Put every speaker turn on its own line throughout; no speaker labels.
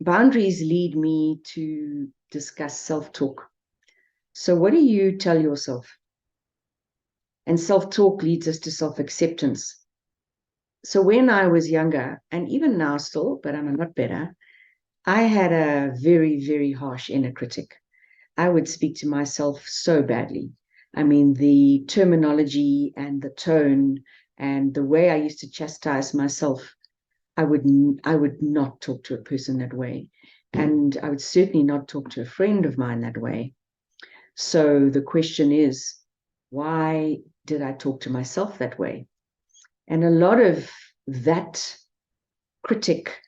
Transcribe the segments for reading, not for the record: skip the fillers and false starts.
boundaries lead me to discuss self-talk. So what do you tell yourself? And self-talk leads us to self-acceptance. So when I was younger, and even now still, but I'm a lot better, I had a very, very harsh inner critic. I would speak to myself so badly. I mean, the terminology and the tone and the way I used to chastise myself, I would not talk to a person that way. And I would certainly not talk to a friend of mine that way. So the question is, why did I talk to myself that way? And a lot of that critic,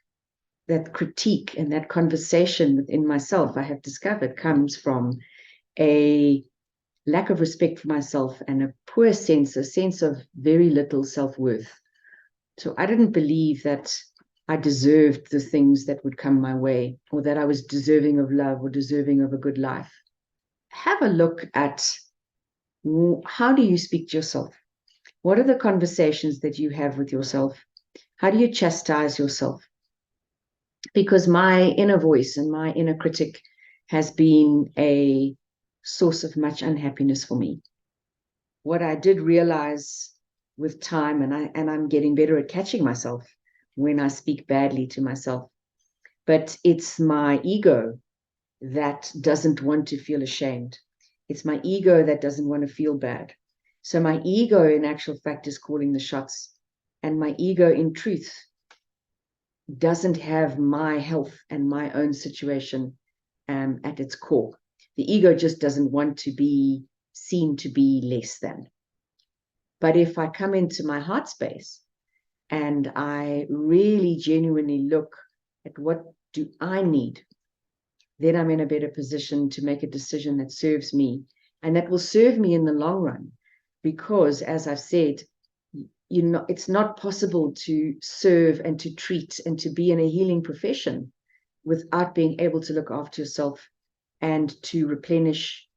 that critique, and that conversation within myself, I have discovered, comes from a lack of respect for myself and a poor sense, a sense of very little self-worth. So I didn't believe that I deserved the things that would come my way, or that I was deserving of love or deserving of a good life. Have a look at, how do you speak to yourself? What are the conversations that you have with yourself? How do you chastise yourself? Because my inner voice and my inner critic has been a source of much unhappiness for me. What I did realize with time, and I'm getting better at catching myself when I speak badly to myself, but it's my ego that doesn't want to feel ashamed. It's my ego that doesn't want to feel bad. So my ego, in actual fact, is calling the shots. And my ego, in truth, doesn't have my health and my own situation at its core. The ego just doesn't want to be seen to be less than. But if I come into my heart space and I really genuinely look at what do I need, then I'm in a better position to make a decision that serves me, and that will serve me in the long run. Because, as I've said, it's not possible to serve and to treat and to be in a healing profession without being able to look after yourself and to replenish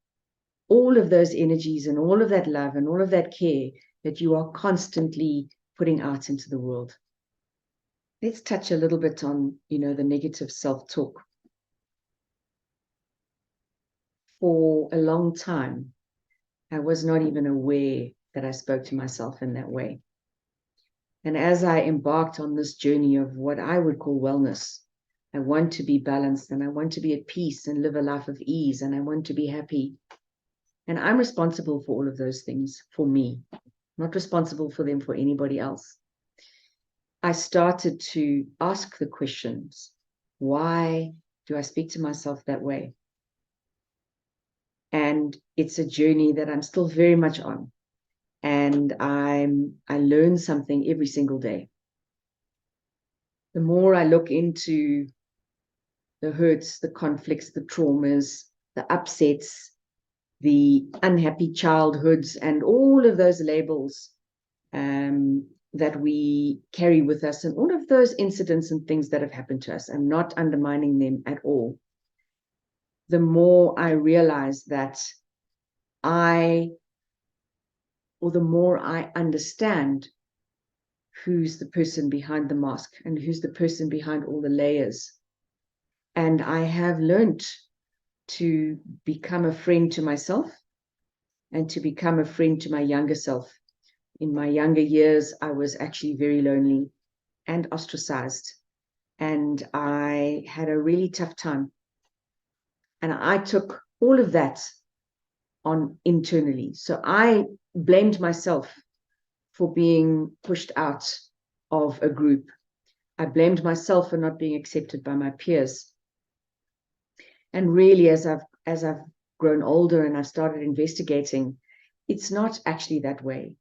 all of those energies and all of that love and all of that care that you are constantly putting out into the world. Let's touch a little bit on, the negative self-talk. For a long time, I was not even aware that I spoke to myself in that way. And as I embarked on this journey of what I would call wellness, I want to be balanced and I want to be at peace and live a life of ease and I want to be happy. And I'm responsible for all of those things for me, not responsible for them for anybody else. I started to ask the questions, why do I speak to myself that way? And it's a journey that I'm still very much on. And I learn something every single day. The more I look into the hurts, the conflicts, the traumas, the upsets, the unhappy childhoods, and all of those labels that we carry with us, and all of those incidents and things that have happened to us. I'm not undermining them at all. The more I realize that the more I understand who's the person behind the mask and who's the person behind all the layers. And I have learned to become a friend to myself and to become a friend to my younger self. In my younger years, I was actually very lonely and ostracized. And I had a really tough time. And I took all of that on internally. So I blamed myself for being pushed out of a group. I blamed myself for not being accepted by my peers. And really, as I've grown older and I've started investigating, it's not actually that way.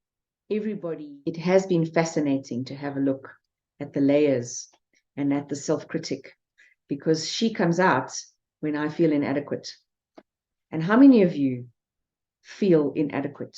It has been fascinating to have a look at the layers and at the self-critic, because she comes out when I feel inadequate. And how many of you feel inadequate?